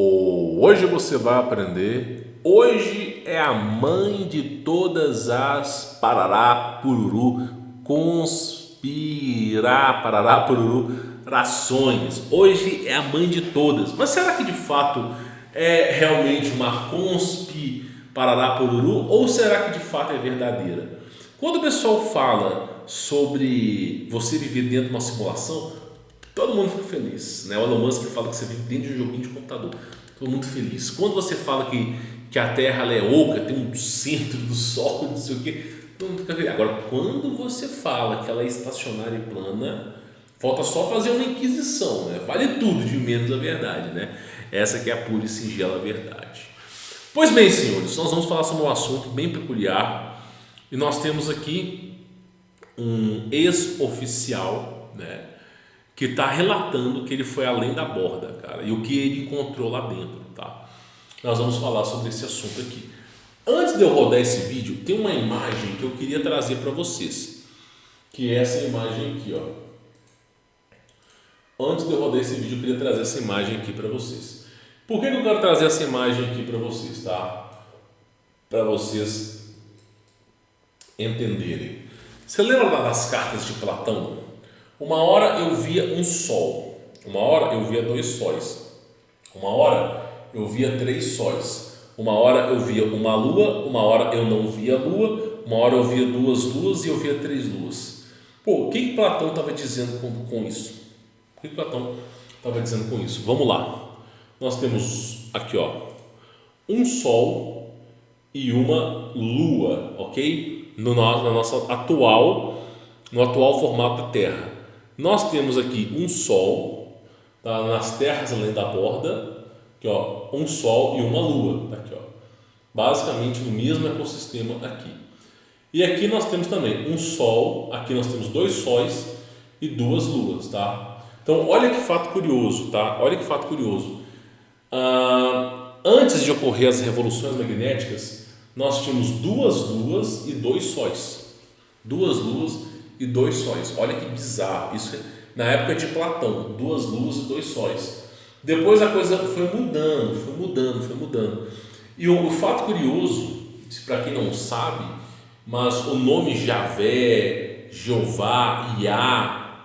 Hoje você vai aprender. Hoje é a mãe de todas as parará, pururu, conspirar, parará, pururu, rações. Hoje é a mãe de todas. Mas será que de fato é realmente uma parará, pururu? Ou será que de fato é verdadeira? Quando o pessoal fala sobre você viver dentro de uma simulação, todo mundo fica feliz, né? O Elon Musk fala que você vive dentro de um joguinho de computador. Todo mundo feliz. Quando você fala que a Terra ela é oca, tem um centro do Sol, não sei o quê, todo mundo fica feliz. Agora, quando você fala que ela é estacionária e plana, falta só fazer uma inquisição, né? Vale tudo de menos a verdade, né? Essa que é a pura e singela verdade. Pois bem, senhores, nós vamos falar sobre um assunto bem peculiar e nós temos aqui um ex-oficial, né? Que está relatando que ele foi além da borda, cara, e o que ele encontrou lá dentro, tá? Nós vamos falar sobre esse assunto aqui. Antes de eu rodar esse vídeo, tem uma imagem que eu queria trazer para vocês, que é essa imagem aqui, ó. Antes de eu rodar esse vídeo, eu queria trazer essa imagem aqui para vocês. Por que eu quero trazer essa imagem aqui para vocês, tá? Para vocês entenderem. Você lembra das cartas de Platão? Uma hora eu via um sol, uma hora eu via dois sóis, uma hora eu via três sóis, uma hora eu via uma lua, uma hora eu não via lua, uma hora eu via duas luas e eu via três luas. Pô, o que Platão estava dizendo com isso? O que Platão estava dizendo com isso? Vamos lá. Nós temos aqui, ó, um sol e uma lua, ok? No atual formato da Terra. Nós temos aqui um Sol, tá? Nas terras além da borda, aqui, ó, um Sol e uma Lua, tá aqui, ó, basicamente no mesmo ecossistema aqui. E aqui nós temos também um Sol, aqui nós temos dois Sóis e duas Luas, tá? Então olha que fato curioso, tá? Olha que fato curioso. Antes de ocorrer as revoluções magnéticas, nós tínhamos duas Luas e dois Sóis. Duas Luas e dois sóis. Olha que bizarro. Isso na época de Platão, duas luas e dois sóis. Depois a coisa foi mudando. E o fato curioso, para quem não sabe, mas o nome Javé, Jeová, Iá,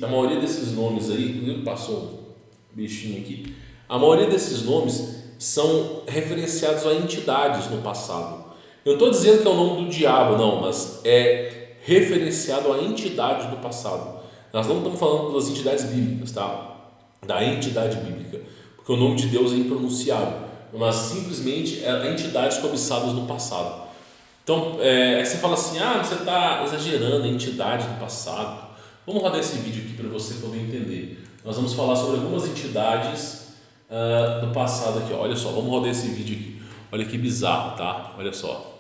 a maioria desses nomes aí, inclusive passou um bichinho aqui, a maioria desses nomes são referenciados a entidades no passado. Eu não estou dizendo que é o nome do diabo, não, mas é referenciado a entidades do passado. Nós não estamos falando das entidades bíblicas, tá? Da entidade bíblica, porque o nome de Deus é impronunciável, mas simplesmente entidades cobiçadas no passado. Então, aí você fala assim, você está exagerando, entidades do passado. Vamos rodar esse vídeo aqui para você poder entender. Nós vamos falar sobre algumas entidades do passado aqui. Olha só, vamos rodar esse vídeo aqui. Olha que bizarro, tá? Olha só.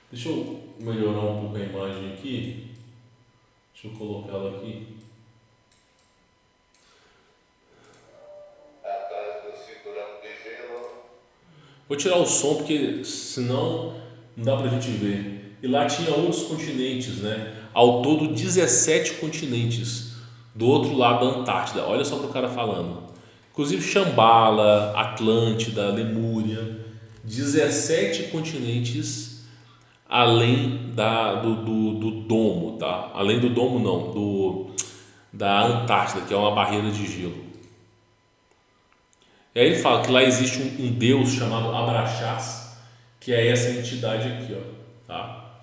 Deixa eu melhorar um pouco a imagem aqui. Deixa eu colocar ela aqui. Atrás do cinturão de gelo. Vou tirar o som porque senão não dá pra gente ver. E lá tinha outros continentes, né? Ao todo 17 continentes do outro lado da Antártida. Olha só pro cara falando. Inclusive Shambhala, Atlântida, Lemúria. 17 continentes além do domo, tá? Além do domo não, da Antártida, que é uma barreira de gelo. E aí ele fala que lá existe um deus chamado Abraxás, que é essa entidade aqui, ó, tá?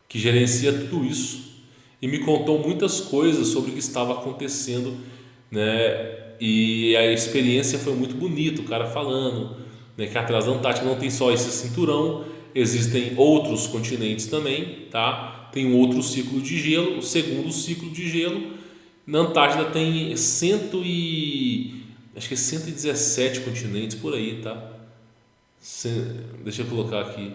Que gerencia tudo isso e me contou muitas coisas sobre o que estava acontecendo, né? E a experiência foi muito bonita, o cara falando, né, que atrás da Antártida não tem só esse cinturão. Existem outros continentes também, tá? Tem um outro ciclo de gelo, o segundo ciclo de gelo. Na Antártida tem acho que é 117 continentes por aí, tá? Deixa eu colocar aqui.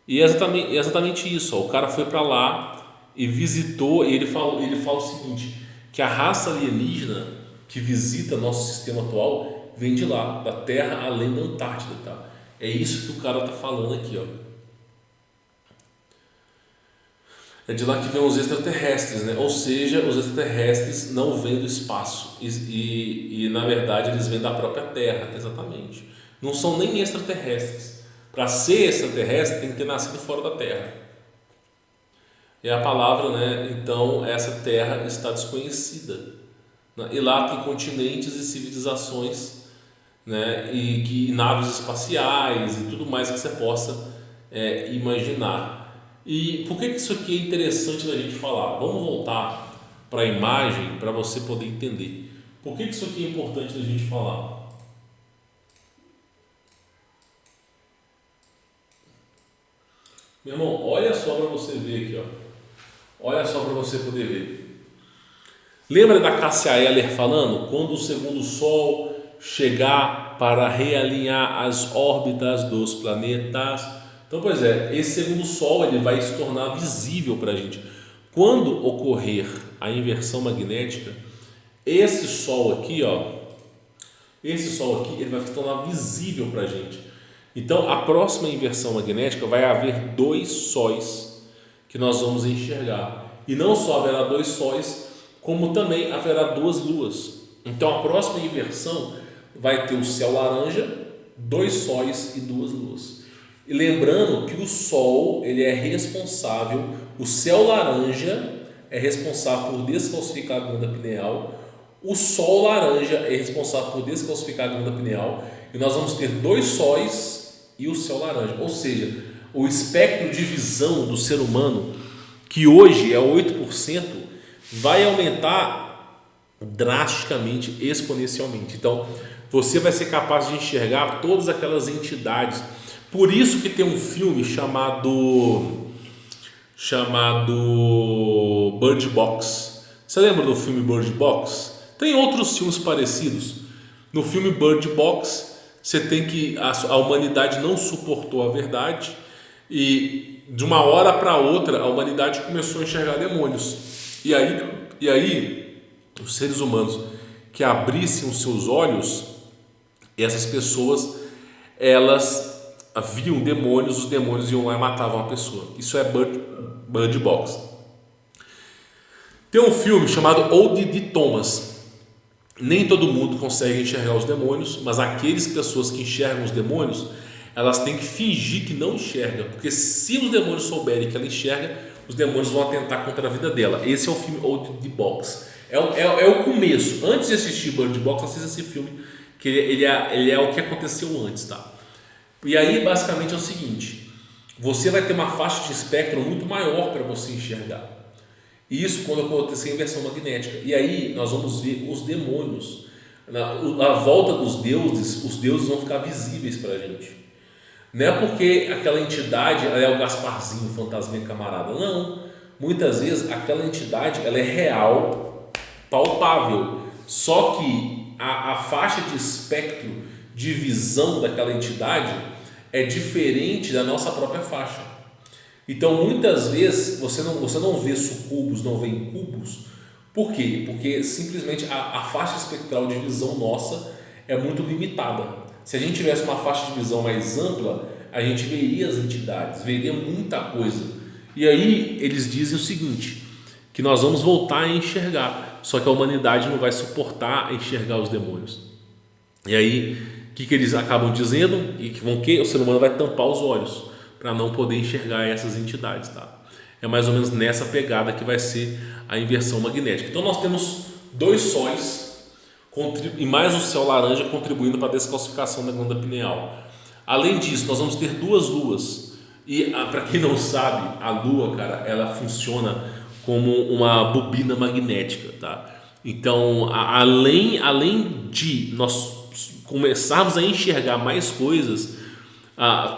E é exatamente isso, ó. O cara foi para lá e visitou, e ele fala o seguinte, que a raça alienígena que visita nosso sistema atual vem de lá, da Terra além da Antártida, tá? É isso que o cara tá falando aqui, ó. É de lá que vêm os extraterrestres, né? Ou seja, os extraterrestres não vêm do espaço e na verdade eles vêm da própria Terra, exatamente. Não são nem extraterrestres. Para ser extraterrestre tem que ter nascido fora da Terra. É a palavra, né? Então essa Terra está desconhecida, né? E lá tem continentes e civilizações, né? E naves espaciais e tudo mais que você possa imaginar. E por que isso aqui é interessante da gente falar? Vamos voltar para a imagem para você poder entender. Por que isso aqui é importante da gente falar? Meu irmão, olha só para você ver aqui, ó. Olha só para você poder ver. Lembra da Cássia Eller falando? Quando o segundo Sol chegar para realinhar as órbitas dos planetas. Então, pois é, esse segundo Sol ele vai se tornar visível para a gente. Quando ocorrer a inversão magnética, esse Sol aqui, ó, esse Sol aqui, ele vai se tornar visível para a gente. Então, a próxima inversão magnética vai haver dois sóis que nós vamos enxergar. E não só haverá dois sóis, como também haverá duas luas. Então, a próxima inversão vai ter o céu laranja, dois sóis e duas luas. E lembrando que o Sol ele é responsável, o céu laranja é responsável por descalcificar a glândula pineal, o Sol laranja é responsável por descalcificar a glândula pineal, e nós vamos ter dois sóis e o céu laranja. Ou seja, o espectro de visão do ser humano, que hoje é 8%, vai aumentar drasticamente, exponencialmente. Então, você vai ser capaz de enxergar todas aquelas entidades. Por isso que tem um filme chamado Bird Box. Você lembra do filme Bird Box? Tem outros filmes parecidos. No filme Bird Box, você tem que a humanidade não suportou a verdade e de uma hora para outra a humanidade começou a enxergar demônios. E aí os seres humanos que abrissem os seus olhos, essas pessoas elas viam demônios, os demônios iam lá e matavam a pessoa. Isso é Bird Box. Tem um filme chamado O.D.D. Thomas. Nem todo mundo consegue enxergar os demônios, mas aquelas pessoas que enxergam os demônios, elas têm que fingir que não enxergam, porque se os demônios souberem que ela enxerga, os demônios vão atentar contra a vida dela. Esse é o filme O.D.D. Box. É o começo. Antes de assistir Bird Box, assista esse filme, que ele é o que aconteceu antes, tá? E aí basicamente é o seguinte: você vai ter uma faixa de espectro muito maior para você enxergar. Isso quando acontecer a inversão magnética. E aí nós vamos ver os demônios. Na volta dos deuses, os deuses vão ficar visíveis para a gente. Não é porque aquela entidade ela é o Gasparzinho, o fantasminha camarada. Não. Muitas vezes aquela entidade ela é real, palpável. Só que a faixa de espectro de visão daquela entidade é diferente da nossa própria faixa. Então muitas vezes você não vê sucubos, não vê incubos. Por quê? Porque simplesmente a faixa espectral de visão nossa é muito limitada. Se a gente tivesse uma faixa de visão mais ampla, a gente veria as entidades, veria muita coisa. E aí eles dizem o seguinte, que nós vamos voltar a enxergar, só que a humanidade não vai suportar enxergar os demônios. E aí, o que eles acabam dizendo? E que o ser humano vai tampar os olhos para não poder enxergar essas entidades, tá? É mais ou menos nessa pegada que vai ser a inversão magnética. Então nós temos dois sóis e mais o céu laranja contribuindo para a descalcificação da glândula pineal. Além disso, nós vamos ter duas luas. E para quem não sabe, a lua, cara, ela funciona como uma bobina magnética, tá? Então, além de nós começarmos a enxergar mais coisas,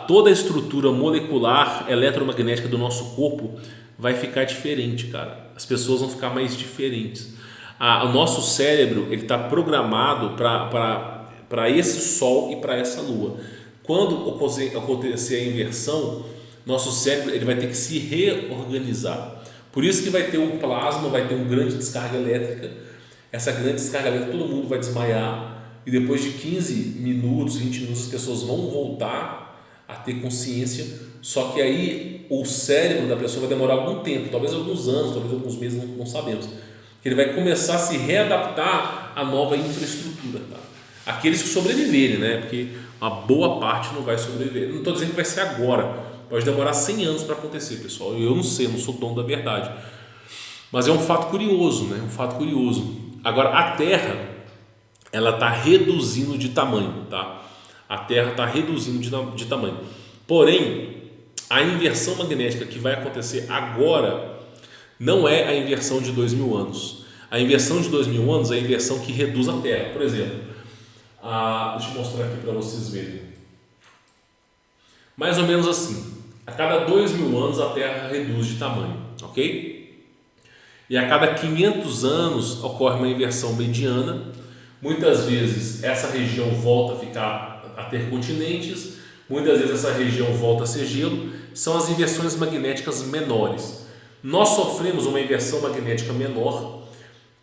toda a estrutura molecular eletromagnética do nosso corpo vai ficar diferente, cara. As pessoas vão ficar mais diferentes. O nosso cérebro ele está programado para esse Sol e para essa Lua. Quando acontecer a inversão, nosso cérebro ele vai ter que se reorganizar. Por isso que vai ter um plasma, vai ter uma grande descarga elétrica. Essa grande descarga elétrica todo mundo vai desmaiar. E depois de 15 minutos, 20 minutos, as pessoas vão voltar a ter consciência. Só que aí o cérebro da pessoa vai demorar algum tempo, talvez alguns anos, talvez alguns meses, não sabemos, que ele vai começar a se readaptar à nova infraestrutura, tá? Aqueles que sobreviverem, né? Porque uma boa parte não vai sobreviver. Não estou dizendo que vai ser agora, pode demorar 100 anos para acontecer, pessoal. Eu não sei, eu não sou dono da verdade, mas é um fato curioso, né? Um fato curioso. Agora, a Terra, ela está reduzindo de tamanho, tá? A Terra está reduzindo de tamanho. Porém, a inversão magnética que vai acontecer agora não é a inversão de 2000 anos. A inversão de 2000 anos é a inversão que reduz a Terra. Por exemplo, deixa eu mostrar aqui para vocês verem. Mais ou menos assim. A cada 2000 anos a Terra reduz de tamanho, ok? E a cada 500 anos ocorre uma inversão mediana. Muitas vezes essa região volta a ter continentes, muitas vezes essa região volta a ser gelo. São as inversões magnéticas menores. Nós sofremos uma inversão magnética menor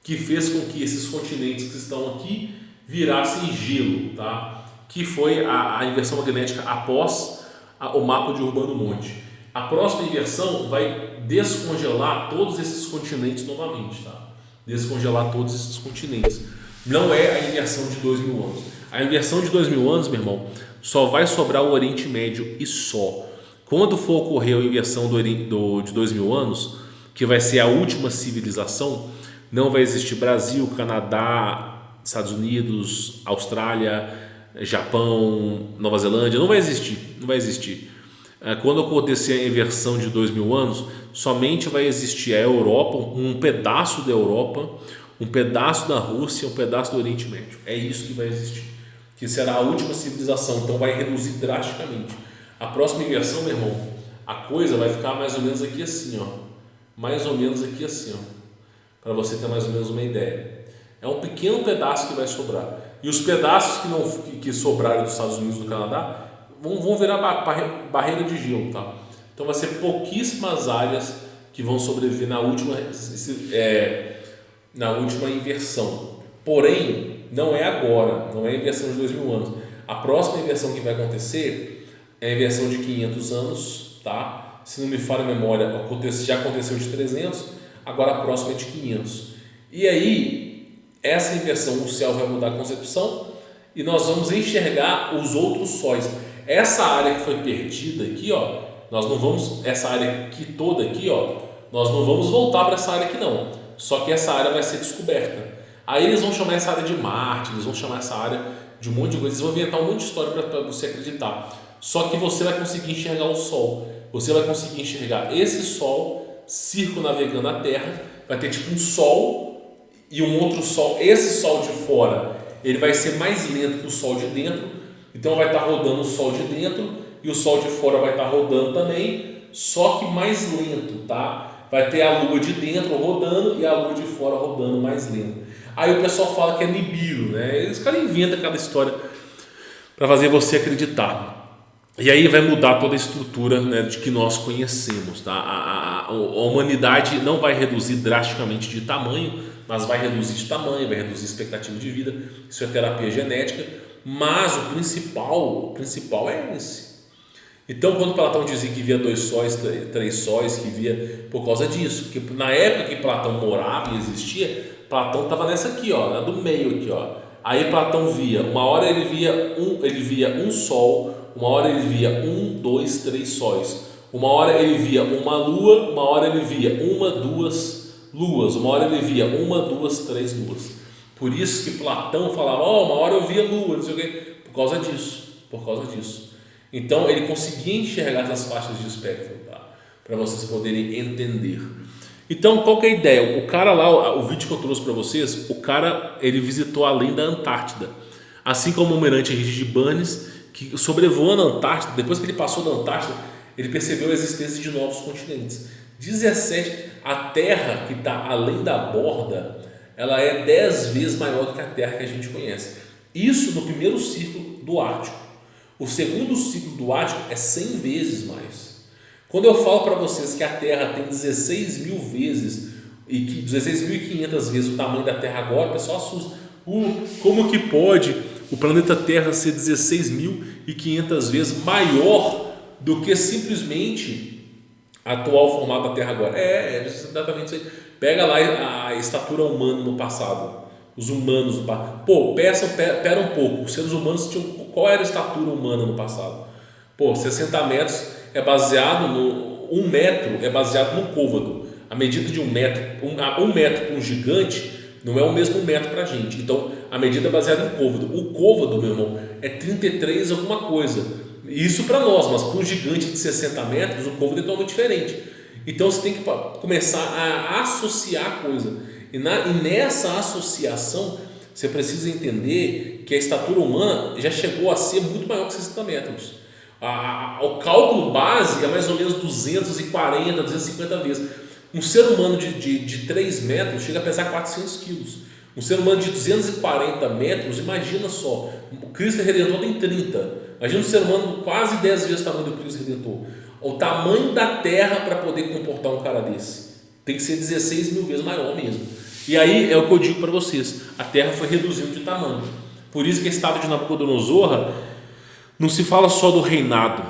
que fez com que esses continentes que estão aqui virassem gelo, tá? Que foi a inversão magnética após o mapa de Urbano Monte. A próxima inversão vai descongelar todos esses continentes novamente, tá? Descongelar todos esses continentes. Não é a inversão de 2000 anos. A inversão de 2000 anos, meu irmão, só vai sobrar o Oriente Médio e só. Quando for ocorrer a inversão de 2000 anos, que vai ser a última civilização, não vai existir Brasil, Canadá, Estados Unidos, Austrália, Japão, Nova Zelândia, não vai existir, não vai existir. Quando acontecer a inversão de 2000 anos, somente vai existir a Europa, um pedaço da Europa, um pedaço da Rússia, um pedaço do Oriente Médio. É isso que vai existir, que será a última civilização, então vai reduzir drasticamente. A próxima inversão, meu irmão, a coisa vai ficar mais ou menos aqui assim, ó. Mais ou menos aqui assim, ó. Para você ter mais ou menos uma ideia. É um pequeno pedaço que vai sobrar. E os pedaços que sobrarem dos Estados Unidos e do Canadá vão virar barreira de gelo, tá? Então vai ser pouquíssimas áreas que vão sobreviver na última inversão. Porém, não é agora, não é a inversão de 2000 anos. A próxima inversão que vai acontecer é a inversão de 500 anos, tá? Se não me falha a memória, já aconteceu de 300, agora a próxima é de 500. E aí, essa inversão, o céu vai mudar a concepção e nós vamos enxergar os outros sóis. Essa área que foi perdida aqui, ó, nós não vamos, essa área aqui toda aqui, ó, nós não vamos voltar para essa área aqui não. Só que essa área vai ser descoberta. Aí eles vão chamar essa área de Marte, eles vão chamar essa área de um monte de coisa, eles vão inventar um monte de história para você acreditar. Só que você vai conseguir enxergar o Sol. Você vai conseguir enxergar esse Sol circunavegando a Terra. Vai ter tipo um Sol e um outro Sol. Esse Sol de fora, ele vai ser mais lento que o Sol de dentro. Então vai estar rodando o Sol de dentro e o Sol de fora vai estar rodando também, só que mais lento, tá? Vai ter a Lua de dentro rodando e a Lua de fora rodando mais lento. Aí o pessoal fala que é Nibiru, né? Eles inventam cada história para fazer você acreditar. E aí vai mudar toda a estrutura, né, de que nós conhecemos, tá? A humanidade não vai reduzir drasticamente de tamanho, mas vai reduzir de tamanho, vai reduzir a expectativa de vida. Isso é terapia genética, mas o principal é esse. Então, quando Platão dizia que via 2 sóis, 3 sóis, que via por causa disso, porque na época que Platão morava e existia, Platão estava nessa aqui, ó, do meio aqui, ó. Aí Platão via, uma hora ele via um sol, uma hora ele via 1, 2, 3 sóis, uma hora ele via uma lua, uma hora ele via 1, 2 luas, uma hora ele via 1, 2, 3 luas. Por isso que Platão falava, uma hora eu via lua, não sei o quê, por causa disso. Então ele conseguia enxergar essas faixas de espectro, tá? Para vocês poderem entender. Então, qual que é a ideia? O cara lá, o vídeo que eu trouxe para vocês, o cara, ele visitou além da Antártida. Assim como o almirante Henrique de Burnes, que sobrevoando a Antártida, depois que ele passou da Antártida, ele percebeu a existência de novos continentes. 17, a Terra que está além da borda, ela é 10 vezes maior do que a Terra que a gente conhece. Isso no primeiro ciclo do Ártico. O segundo ciclo do Ártico é 100 vezes mais. Quando eu falo para vocês que a Terra tem 16.000 vezes e que 16.500 vezes o tamanho da Terra agora, o pessoal assusta. Como que pode o planeta Terra ser 16.500 vezes maior do que simplesmente atual formato da Terra agora. É exatamente isso aí. Pega lá a estatura humana no passado. Os humanos. Pô, pera um pouco. Os seres humanos tinham. Qual era a estatura humana no passado? Pô, 60 metros é baseado no. 1 metro é baseado no côvado. A medida de 1 metro. 1 metro para um gigante não é o mesmo 1 metro para a gente. Então a medida é baseada em côvado. O côvado, meu irmão, é 33 alguma coisa. Isso para nós, mas para um gigante de 60 metros, o côvado é totalmente diferente. Então você tem que começar a associar a coisa. E nessa associação, você precisa entender que a estatura humana já chegou a ser muito maior que 60 metros. O cálculo base é mais ou menos 240, 250 vezes. Um ser humano de 3 metros chega a pesar 400 quilos. Um ser humano de 240 metros, imagina só, o Cristo Redentor tem 30. Imagina um ser humano quase 10 vezes o tamanho do Cristo Redentor. O tamanho da Terra para poder comportar um cara desse tem que ser 16 mil vezes maior mesmo. E aí é o que eu digo para vocês, a Terra foi reduzindo de tamanho. Por isso que a estátua de Nabucodonosor não se fala só do reinado,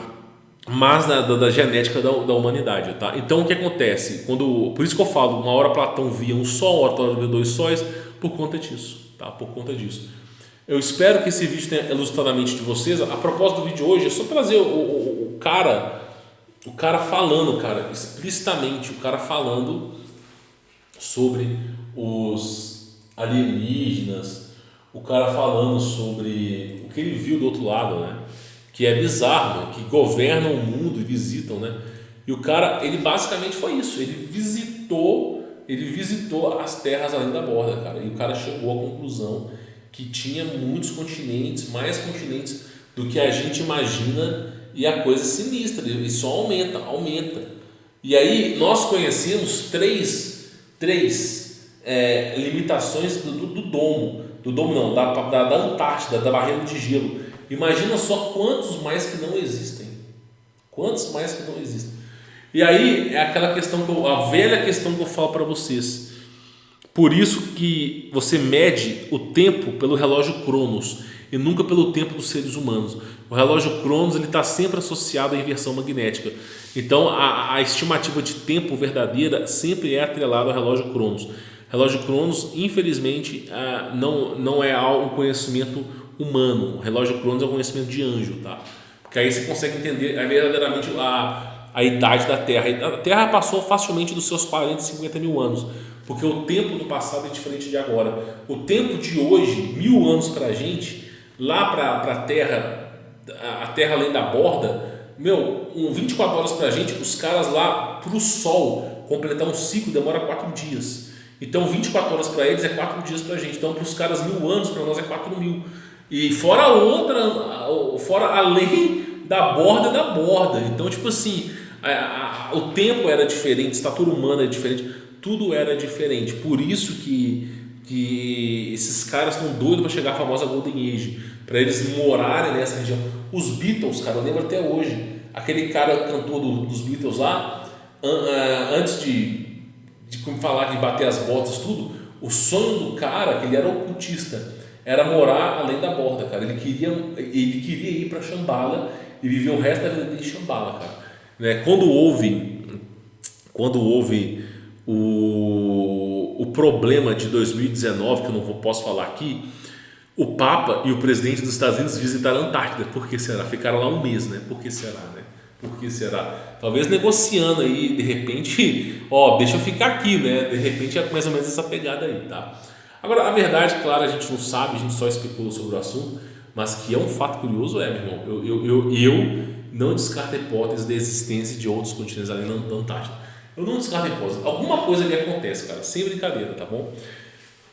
mas da genética da humanidade, tá? Então o que acontece? Por isso que eu falo, uma hora Platão via um sol, outra via 2 sóis, por conta disso, tá? Por conta disso. Eu espero que esse vídeo tenha elucidado a mente de vocês. A propósito do vídeo hoje é só trazer o cara falando, cara, explicitamente, o cara falando sobre os alienígenas, o cara falando sobre o que ele viu do outro lado, né? Que é bizarro, né? Que governam o mundo e visitam, né? E o cara, ele basicamente foi isso, ele visitou as terras além da borda, cara, e o cara chegou à conclusão que tinha muitos continentes, mais continentes do que a gente imagina, e a coisa é sinistra, e só aumenta. E aí nós conhecemos três limitações do domo não, da Antártida, da barreira de gelo. Imagina só quantos mais que não existem. E aí é aquela questão a velha questão que eu falo para vocês. Por isso que você mede o tempo pelo relógio Cronos e nunca pelo tempo dos seres humanos. O relógio Cronos está sempre associado à inversão magnética. Então a estimativa de tempo verdadeira sempre é atrelada ao relógio Cronos. O relógio Cronos, infelizmente, não é um conhecimento humano. O relógio Cronos é um conhecimento de anjo, tá? Porque aí você consegue entender verdadeiramente a idade da Terra. A Terra passou facilmente dos seus 40, 50 mil anos. Porque o tempo do passado é diferente de agora. O tempo de hoje, 1000 anos para a gente, lá para a Terra além da borda, 24 horas para a gente, os caras lá para o Sol completar um ciclo demora 4 dias. Então 24 horas para eles é 4 dias para a gente. Então para os caras 1000 anos, para nós é 4.000. E fora além da borda. Então tipo assim, o tempo era diferente, a estatura humana era diferente. Tudo era diferente, por isso que esses caras estão doidos para chegar à famosa Golden Age, para eles morarem nessa região. Os Beatles, cara, eu lembro até hoje, aquele cara cantor dos Beatles lá, antes de falar de bater as botas, tudo, o sonho do cara, que ele era ocultista, era morar além da borda, cara. Ele queria ir para Shambhala e viver o resto da vida dele em Shambhala, cara. Né? Quando houve o problema de 2019, que eu não posso falar aqui, o Papa e o presidente dos Estados Unidos visitaram a Antártida. Por que será? Ficaram lá um mês, né? Por que será, né? Por que será? Talvez negociando aí, de repente, deixa eu ficar aqui, né? De repente é mais ou menos essa pegada aí, tá? Agora, a verdade, claro, a gente não sabe, a gente só especula sobre o assunto, mas que é um fato curioso, meu irmão. Eu não descarto a hipótese da existência de outros continentes além da Antártida. Eu não descarto a hipótese. Alguma coisa ali acontece, cara. Sem brincadeira, tá bom?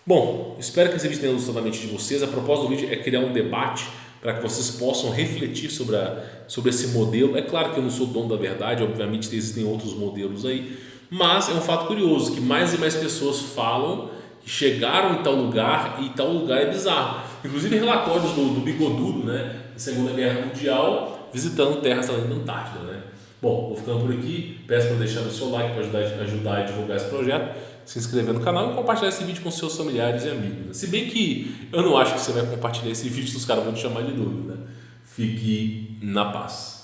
Bom, espero que esse vídeo tenha elucidado a mente de vocês. A propósito do vídeo é criar um debate para que vocês possam refletir sobre esse modelo. É claro que eu não sou dono da verdade, obviamente existem outros modelos aí, mas é um fato curioso que mais e mais pessoas falam que chegaram em tal lugar e tal lugar é bizarro. Inclusive relatórios do Bigodudo, né, da Segunda Guerra Mundial, visitando terras além da Antártida, né? Bom, vou ficando por aqui, peço para deixar o seu like para ajudar a divulgar esse projeto, se inscrever no canal e compartilhar esse vídeo com seus familiares e amigos. Se bem que eu não acho que você vai compartilhar esse vídeo, os caras vão te chamar de doido, né? Fique na paz.